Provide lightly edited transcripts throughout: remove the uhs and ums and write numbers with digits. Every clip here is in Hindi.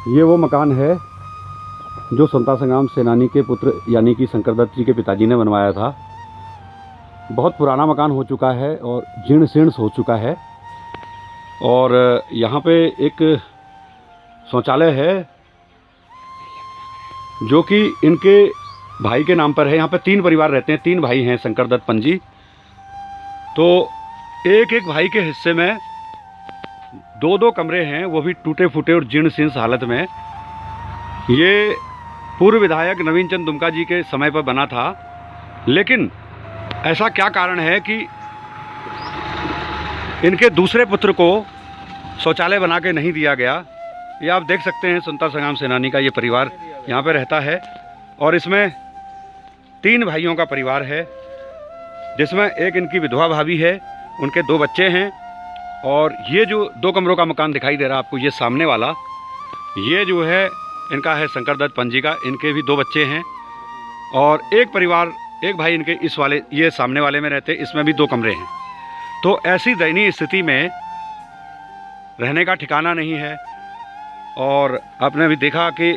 ये वो मकान है जो स्वतंत्रता संग्राम सेनानी के पुत्र यानी कि शंकर दत्त जी के पिताजी ने बनवाया था। बहुत पुराना मकान हो चुका है और जीर्ण शीर्ण हो चुका है। और यहाँ पे एक शौचालय है जो कि इनके भाई के नाम पर है। यहाँ पे 3 परिवार रहते हैं, 3 भाई हैं शंकर दत्त पंजी। तो एक एक भाई के हिस्से में 2-2 कमरे हैं, वो भी टूटे फूटे और जीर्ण शीर्ण हालत में। ये पूर्व विधायक नवीन चंद दुमका जी के समय पर बना था, लेकिन ऐसा क्या कारण है कि इनके दूसरे पुत्र को शौचालय बना के नहीं दिया गया। ये आप देख सकते हैं, स्वतंत्रता संग्राम सेनानी का ये परिवार यहाँ पे रहता है। और इसमें 3 भाइयों का परिवार है, जिसमें एक इनकी विधवा भाभी है, उनके 2 बच्चे हैं। और ये जो 2 कमरों का मकान दिखाई दे रहा है आपको, ये सामने वाला, ये जो है इनका है शंकर दत्त पंजी का। इनके भी 2 बच्चे हैं। और एक परिवार, एक भाई इनके इस वाले, ये सामने वाले में रहते, इसमें भी 2 कमरे हैं। तो ऐसी दयनीय स्थिति में रहने का ठिकाना नहीं है। और आपने भी देखा कि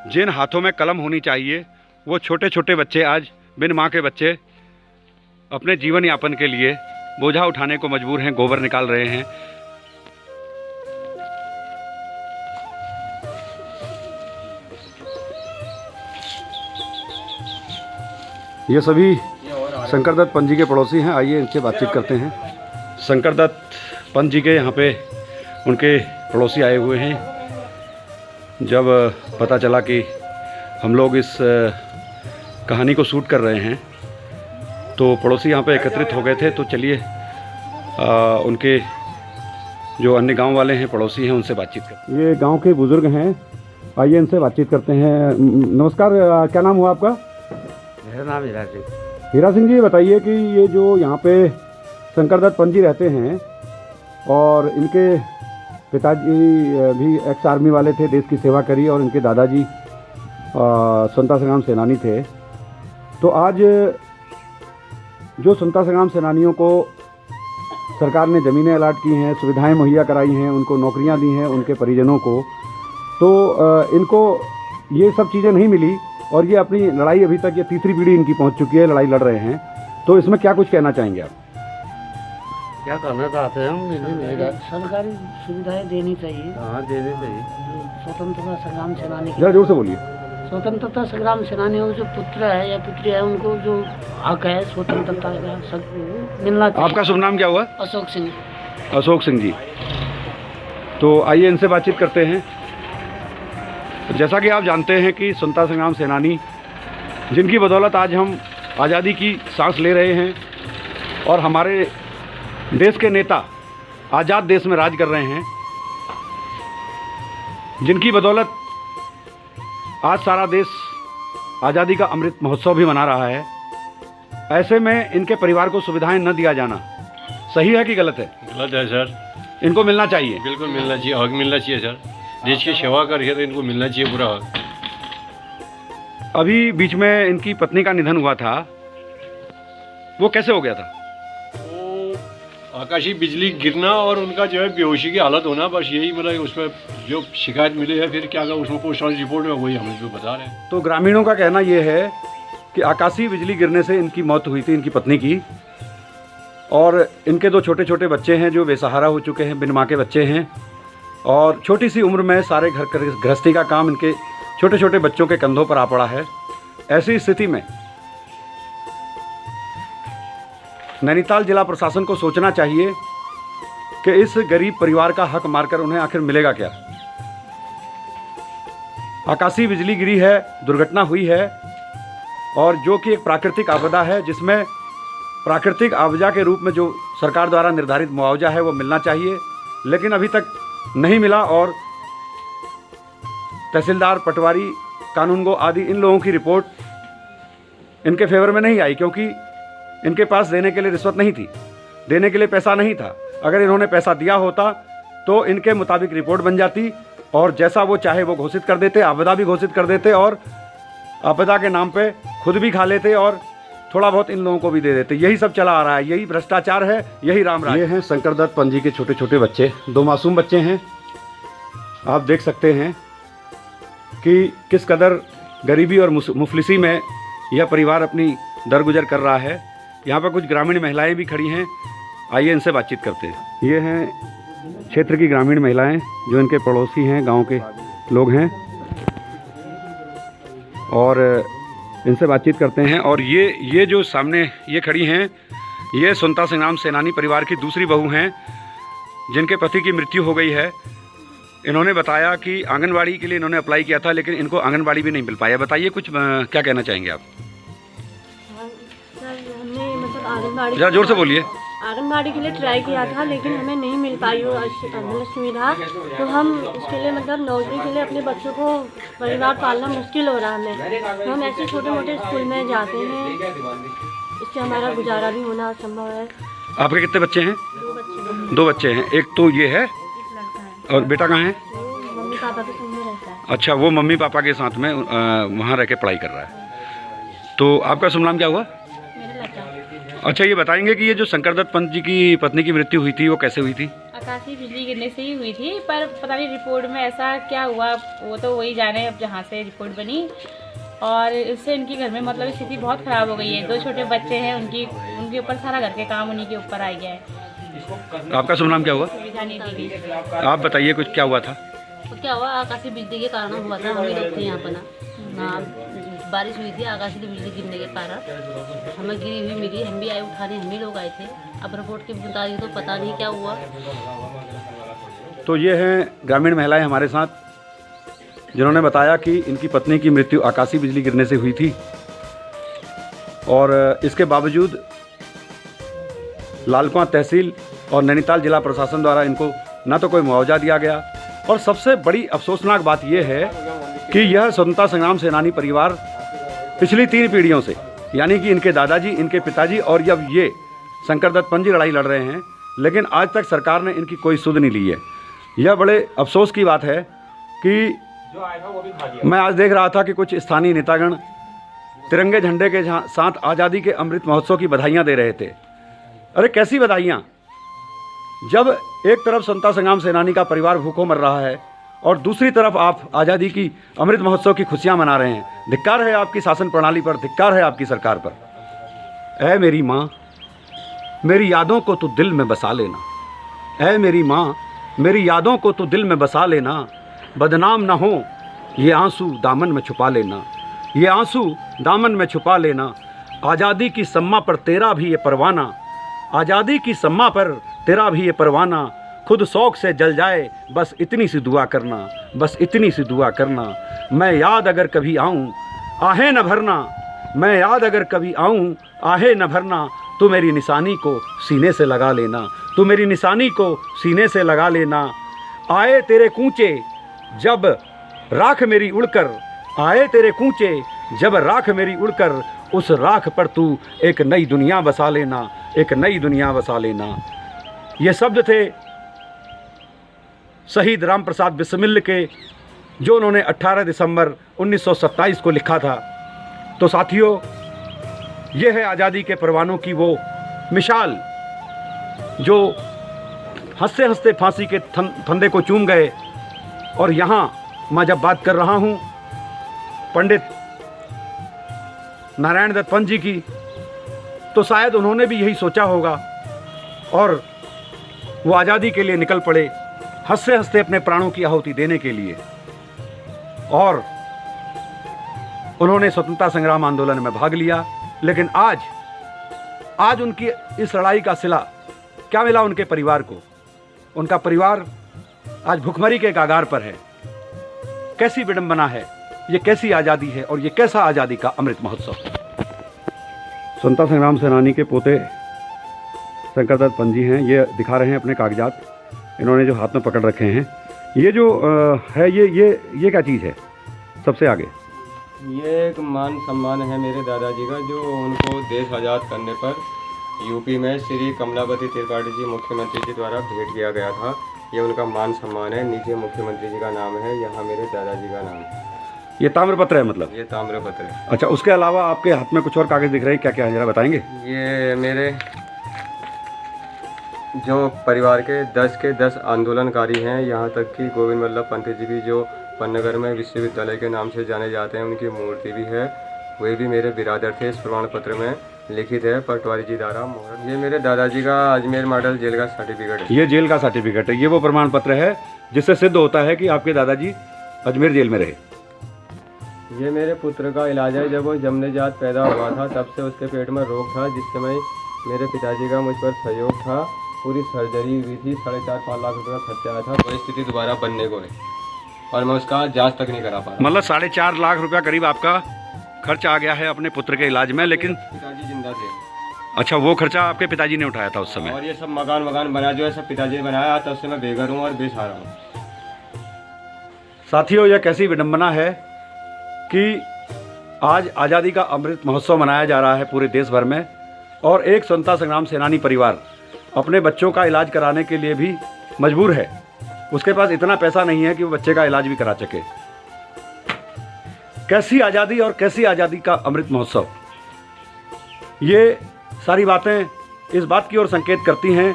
जिन हाथों में कलम होनी चाहिए, वो छोटे छोटे बच्चे आज बिन माँ के बच्चे अपने जीवन यापन के लिए बोझा उठाने को मजबूर हैं, गोबर निकाल रहे हैं। ये सभी शंकर दत्त पंजी के पड़ोसी हैं। आइए इनसे बातचीत करते हैं। शंकर दत्त पंजी के यहाँ पे उनके पड़ोसी आए हुए हैं। जब पता चला कि हम लोग इस कहानी को शूट कर रहे हैं, तो पड़ोसी यहाँ पे एकत्रित हो गए थे। तो चलिए उनके जो अन्य गांव वाले हैं, पड़ोसी हैं, उनसे बातचीत करते हैं। ये गांव के बुजुर्ग हैं, आइए इनसे बातचीत करते हैं। नमस्कार, क्या नाम हुआ आपका? मेरा नाम हीरा सिंह। हीरा सिंह जी, बताइए कि ये जो यहाँ पे शंकर दत्त पंजी रहते हैं और इनके पिताजी भी एक्स आर्मी वाले थे, देश की सेवा करी, और इनके दादाजी स्वतंत्रता संग्राम सेनानी थे। तो आज जो स्वतंत्रता संग्राम सेनानियों को सरकार ने ज़मीनें अलाट की हैं, सुविधाएं मुहैया कराई हैं, उनको नौकरियां दी हैं, उनके परिजनों को, तो इनको ये सब चीज़ें नहीं मिली। और ये अपनी लड़ाई, अभी तक ये 3री पीढ़ी इनकी पहुंच चुकी है, लड़ाई लड़ रहे हैं। तो इसमें क्या कुछ कहना चाहेंगे आप? क्या करना चाहते हैं हम? सरकारी सुविधाएं देनी चाहिए। हाँ, देनी चाहिए। स्वतंत्रता संग्राम सेनानी, जरा जोर से बोलिए। स्वतंत्रता संग्राम सेनानियों जो पुत्र है या पुत्री है, उनको जो हक है स्वतंत्रता का मिलना चाहिए। आपका शुभ नाम क्या हुआ? अशोक सिंह। अशोक सिंह जी। तो आइए इनसे बातचीत करते हैं। जैसा कि आप जानते हैं कि स्वतंत्रता संग्राम सेनानी, जिनकी बदौलत आज हम आज़ादी की सांस ले रहे हैं और हमारे देश के नेता आज़ाद देश में राज कर रहे हैं, जिनकी बदौलत आज सारा देश आज़ादी का अमृत महोत्सव भी मना रहा है, ऐसे में इनके परिवार को सुविधाएं न दिया जाना सही है कि गलत है? गलत है सर। इनको मिलना चाहिए। बिल्कुल मिलना चाहिए, हक मिलना चाहिए सर। देश की सेवा करके तो इनको मिलना चाहिए पूरा हक। अभी बीच में इनकी पत्नी का निधन हुआ था, वो कैसे हो गया था? आकाशीय बिजली गिरना और उनका जो है बेहोशी की हालत होना, बस यही मतलब उसमें जो शिकायत मिली है, फिर क्या उसमें पोस्टमार्टम रिपोर्ट में वही हमें जो बता रहे हैं। तो ग्रामीणों का कहना ये है कि आकाशीय बिजली गिरने से इनकी मौत हुई थी, इनकी पत्नी की। और इनके 2 छोटे छोटे बच्चे हैं जो बेसहारा हो चुके हैं, बिन माँ के बच्चे हैं। और छोटी सी उम्र में सारे घर गृहस्थी का काम इनके छोटे छोटे बच्चों के कंधों पर आ पड़ा है। ऐसी स्थिति में नैनीताल जिला प्रशासन को सोचना चाहिए कि इस गरीब परिवार का हक मारकर उन्हें आखिर मिलेगा क्या। आकाशीय बिजली गिरी है, दुर्घटना हुई है, और जो कि एक प्राकृतिक आपदा है, जिसमें प्राकृतिक आपदा के रूप में जो सरकार द्वारा निर्धारित मुआवजा है वो मिलना चाहिए, लेकिन अभी तक नहीं मिला। और तहसीलदार, पटवारी, कानूनगो आदि इन लोगों की रिपोर्ट इनके फेवर में नहीं आई, क्योंकि इनके पास देने के लिए रिश्वत नहीं थी, देने के लिए पैसा नहीं था। अगर इन्होंने पैसा दिया होता तो इनके मुताबिक रिपोर्ट बन जाती और जैसा वो चाहे वो घोषित कर देते, आपदा भी घोषित कर देते और आपदा के नाम पे खुद भी खा लेते और थोड़ा बहुत इन लोगों को भी दे देते। यही सब चला आ रहा है, यही भ्रष्टाचार है, यही राम राज। ये हैं शंकर दत्त पंजी के छोटे छोटे बच्चे, 2 मासूम बच्चे हैं। आप देख सकते हैं कि किस कदर गरीबी और मुफलिसी में यह परिवार अपनी दरगुजर कर रहा है। यहाँ पर कुछ ग्रामीण महिलाएं भी खड़ी हैं, आइए इनसे बातचीत करते हैं। ये हैं क्षेत्र की ग्रामीण महिलाएं जो इनके पड़ोसी हैं, गांव के लोग हैं, और इनसे बातचीत करते हैं। और ये जो सामने ये खड़ी हैं, ये स्वतंत्रता संग्राम सेनानी परिवार की दूसरी बहू हैं जिनके पति की मृत्यु हो गई है। इन्होंने बताया कि आंगनबाड़ी के लिए इन्होंने अप्लाई किया था, लेकिन इनको आंगनबाड़ी भी नहीं मिल पाया। बताइए कुछ क्या कहना चाहेंगे आप? सर हमने मतलब आंगनबाड़ी, ज़रा जोर से बोलिए। आंगनबाड़ी के लिए ट्राई किया था, लेकिन हमें नहीं मिल पाई वो मतलब सुविधा। तो हम इसके लिए मतलब नौकरी के लिए अपने बच्चों को परिवार पालना मुश्किल हो रहा है हमें। तो हम ऐसे छोटे मोटे स्कूल में जाते हैं, इससे हमारा गुजारा भी होना असंभव है। आपके कितने बच्चे हैं? 2 बच्चे। 2 बच्चे हैं, एक तो ये है, एक लड़का है। और बेटा कहाँ है? वो मम्मी पापा के संग में रहता है। अच्छा, वो मम्मी पापा के साथ में वहाँ रह के पढ़ाई कर रहा है। तो आपका शुभ नाम क्या हुआ? मेरे लड़का अच्छा, ये बताएंगे कि ये जो शंकरदत्त पंत जी की पत्नी की मृत्यु हुई थी वो कैसे हुई थी? आकाशीय बिजली गिरने से ही हुई थी, पर पता नहीं रिपोर्ट में ऐसा क्या हुआ, वो तो वही जाने अब जहाँ से रिपोर्ट बनी। और इससे इनके घर में मतलब स्थिति बहुत ख़राब हो गई है। 2 छोटे बच्चे हैं, उनके ऊपर सारा घर के काम उन्हीं के ऊपर आ गया है। आपका शुभ नाम क्या हुआ? सुविधा नहीं दी गई। आप बताइए कुछ क्या हुआ था? तो क्या हुआ, आकाशीय बिजली के कारण हुआ था। हम लोग थे यहाँ पर ना बारिश हुई थी, आकाशीय बिजली गिरने के कारण हमें गिरी हुई मिली। हम भी आए उठाने, हम ही लोग आए थे। अब रिपोर्ट के मुताबिक तो पता नहीं क्या हुआ। तो ये हैं ग्रामीण महिलाएं हमारे साथ, जिन्होंने बताया कि इनकी पत्नी की मृत्यु आकाशीय बिजली गिरने से हुई थी, और इसके बावजूद लालकुआं तहसील और नैनीताल जिला प्रशासन द्वारा इनको ना तो कोई मुआवजा दिया गया। और सबसे बड़ी अफसोसनाक बात यह है कि यह स्वतंत्रता संग्राम सेनानी परिवार पिछली 3 पीढ़ियों से, यानी कि इनके दादाजी, इनके पिताजी और जब ये शंकरदत्त पंत जी लड़ाई लड़ रहे हैं, लेकिन आज तक सरकार ने इनकी कोई सुध नहीं ली है। यह बड़े अफसोस की बात है कि मैं आज देख रहा था कि कुछ स्थानीय नेतागण तिरंगे झंडे के साथ आज़ादी के अमृत महोत्सव की बधाइयाँ दे रहे थे। अरे कैसी बधाइयाँ, जब एक तरफ स्वतंत्रता संग्राम सेनानी का परिवार भूखों मर रहा है और दूसरी तरफ आप आज़ादी की अमृत महोत्सव की खुशियाँ मना रहे हैं। धिक्कार है आपकी शासन प्रणाली पर, धिक्कार है आपकी सरकार पर। ऐ मेरी माँ, मेरी यादों को तो दिल में बसा लेना। ऐ मेरी माँ, मेरी यादों को तो दिल में बसा लेना। बदनाम ना हो ये आंसू दामन में छुपा लेना। ये आंसू दामन में छुपा लेना। आज़ादी की सम्मा पर तेरा भी ये परवाना। आज़ादी की सम्मा पर तेरा भी ये परवाना। खुद शौक से जल जाए बस इतनी सी दुआ करना, बस इतनी सी दुआ करना। मैं याद अगर कभी आऊँ आहें न भरना। मैं याद अगर कभी आऊँ आहें न भरना। तू मेरी निशानी को सीने से लगा लेना। तू मेरी निशानी को सीने से लगा लेना। आए तेरे कूचे जब राख मेरी उड़कर। आए तेरे कूचे जब राख मेरी उड़कर। उस राख पर तू एक नई दुनिया बसा लेना, एक नई दुनिया बसा लेना। ये शब्द थे शहीद राम प्रसाद बिस्मिल के, जो उन्होंने 18 दिसंबर 1927 को लिखा था। तो साथियों, ये है आज़ादी के परवानों की वो मिसाल जो हंसते हंसते फांसी के फंदे को चूम गए। और यहाँ मैं जब बात कर रहा हूँ पंडित नारायण दत्त पंत जी की, तो शायद उन्होंने भी यही सोचा होगा और वो आज़ादी के लिए निकल पड़े, हंसते हंसते अपने प्राणों की आहुति देने के लिए। और उन्होंने स्वतंत्रता संग्राम आंदोलन में भाग लिया। लेकिन आज उनकी इस लड़ाई का सिला क्या मिला उनके परिवार को? उनका परिवार आज भुखमरी के कागार पर है। कैसी विडंबना है, ये कैसी आज़ादी है और ये कैसा आज़ादी का अमृत महोत्सव। स्वतंत्रता संग्राम सेनानी के पोते शंकरदत्त पंत जी हैं, ये दिखा रहे हैं अपने कागजात, इन्होंने जो हाथ में पकड़ रखे हैं। ये जो है ये क्या चीज़ है सबसे आगे? ये एक मान सम्मान है मेरे दादाजी का, जो उनको देश आज़ाद करने पर यूपी में श्री कमलावती त्रिपाठी जी मुख्यमंत्री जी द्वारा भेंट किया गया था। ये उनका मान सम्मान है। नीचे मुख्यमंत्री जी का नाम है, यहाँ मेरे दादाजी का नाम है। ये ताम्रपत्र है मतलब? ये ताम्रपत्र है। अच्छा, उसके अलावा आपके हाथ में कुछ और कागज़ दिख रहे हैं, क्या क्या है, जरा बताएंगे? ये मेरे जो परिवार के 10 के 10 आंदोलनकारी हैं, यहाँ तक कि गोविंद वल्लभ पंत जी भी जो पन्नगर में विश्वविद्यालय के नाम से जाने जाते हैं, उनकी मूर्ति भी है, वे भी मेरे बिरादर थे। इस प्रमाण पत्र में लिखित है पटवारी जी द्वारा मोहर। ये मेरे दादाजी का अजमेर मॉडल जेल का सर्टिफिकेट है। ये जेल का सर्टिफिकेट है, ये वो प्रमाण पत्र है जिससे सिद्ध होता है कि आपके दादाजी अजमेर जेल में रहे। ये मेरे पुत्र का इलाज है। जब वो जमनेजात पैदा हुआ था तब से उसके पेट में रोग था, जिस समय मेरे पिताजी का मुझ पर सहयोग था। पूरी सर्जरी हुई थी, 4.5-5 लाख रुपये का खर्चा आया था। परिस्थिति दोबारा बनने को है और मैं उसका जांच तक नहीं करा पा रहा। मतलब 4.5 लाख रुपया करीब आपका खर्च आ गया है अपने पुत्र के इलाज में, लेकिन पिताजी जिंदा थे। अच्छा, वो खर्चा आपके पिताजी ने उठाया था उस समय। और ये सब मकान बना जो है सब पिताजी ने बनाया, तब से मैं बेघर हूँ और बेसहारा हूँ। साथियों, यह कैसी विडंबना है कि आज आज़ादी का अमृत महोत्सव मनाया जा रहा है पूरे देश भर में, और एक स्वतंत्रता संग्राम सेनानी परिवार अपने बच्चों का इलाज कराने के लिए भी मजबूर है। उसके पास इतना पैसा नहीं है कि वो बच्चे का इलाज भी करा सके। कैसी आज़ादी और कैसी आज़ादी का अमृत महोत्सव, ये सारी बातें इस बात की ओर संकेत करती हैं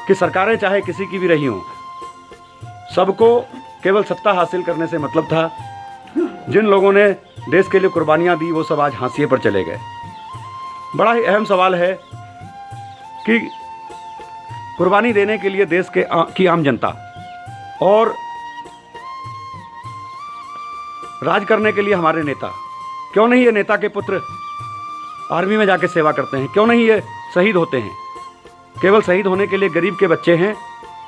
कि सरकारें चाहे किसी की भी रही हों, सबको केवल सत्ता हासिल करने से मतलब था। जिन लोगों ने देश के लिए कुर्बानियां दी वो सब आज हाशिए पर चले गए। बड़ा ही अहम सवाल है कि कुर्बानी देने के लिए देश की आम जनता और राज करने के लिए हमारे नेता, क्यों नहीं ये नेता के पुत्र आर्मी में जाके सेवा करते हैं? क्यों नहीं ये शहीद होते हैं? केवल शहीद होने के लिए गरीब के बच्चे हैं,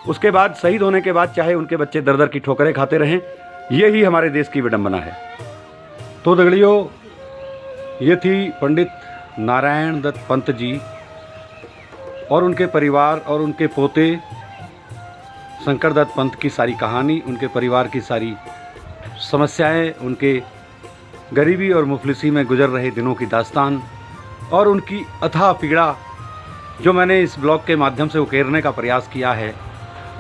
उसके बाद शहीद होने के बाद चाहे उनके बच्चे दर दर की ठोकरें खाते रहें। ये ही हमारे देश की विडंबना है। तो दगड़ियों, ये थी पंडित नारायण दत्त पंत जी और उनके परिवार और उनके पोते शंकर दत्त पंत की सारी कहानी, उनके परिवार की सारी समस्याएं, उनके गरीबी और मुफलिसी में गुजर रहे दिनों की दास्तान और उनकी अथाह पीड़ा जो मैंने इस ब्लॉग के माध्यम से उकेरने का प्रयास किया है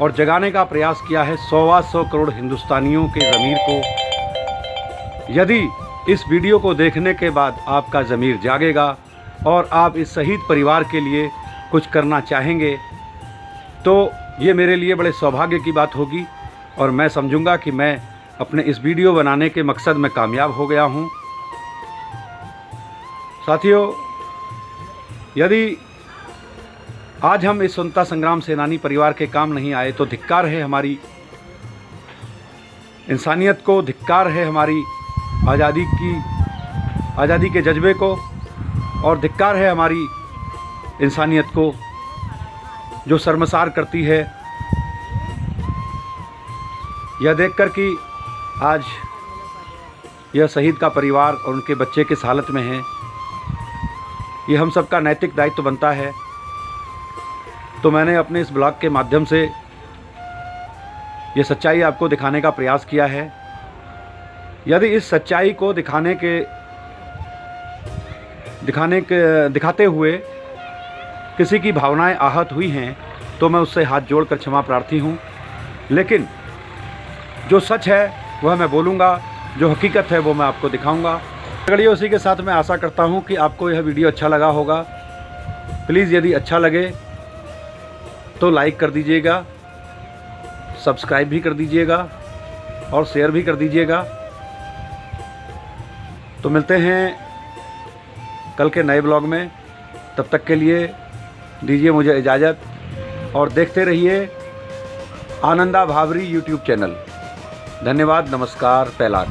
और जगाने का प्रयास किया है 100 करोड़ हिंदुस्तानियों के ज़मीर को। यदि इस वीडियो को देखने के बाद आपका ज़मीर जागेगा और आप इस शहीद परिवार के लिए कुछ करना चाहेंगे तो ये मेरे लिए बड़े सौभाग्य की बात होगी और मैं समझूंगा कि मैं अपने इस वीडियो बनाने के मकसद में कामयाब हो गया हूं। साथियों, यदि आज हम इस स्वतंत्रता संग्राम सेनानी परिवार के काम नहीं आए तो धिक्कार है हमारी इंसानियत को, धिक्कार है हमारी आज़ादी के जज्बे को और धिक्कार है हमारी इंसानियत को जो शर्मसार करती है यह देखकर कि आज यह शहीद का परिवार और उनके बच्चे किस हालत में हैं। ये हम सबका नैतिक दायित्व बनता है। तो मैंने अपने इस ब्लॉग के माध्यम से ये सच्चाई आपको दिखाने का प्रयास किया है। यदि इस सच्चाई को दिखाते हुए किसी की भावनाएं आहत हुई हैं तो मैं उससे हाथ जोड़कर क्षमा प्रार्थी हूं, लेकिन जो सच है वह मैं बोलूँगा, जो हकीकत है वो मैं आपको दिखाऊंगा। अगली उसी के साथ मैं आशा करता हूं कि आपको यह वीडियो अच्छा लगा होगा। प्लीज़ यदि अच्छा लगे तो लाइक कर दीजिएगा, सब्सक्राइब भी कर दीजिएगा और शेयर भी कर दीजिएगा। तो मिलते हैं कल के नए ब्लॉग में, तब तक के लिए दीजिए मुझे इजाज़त और देखते रहिए आनंदा भावरी यूट्यूब चैनल। धन्यवाद, नमस्कार, पहला।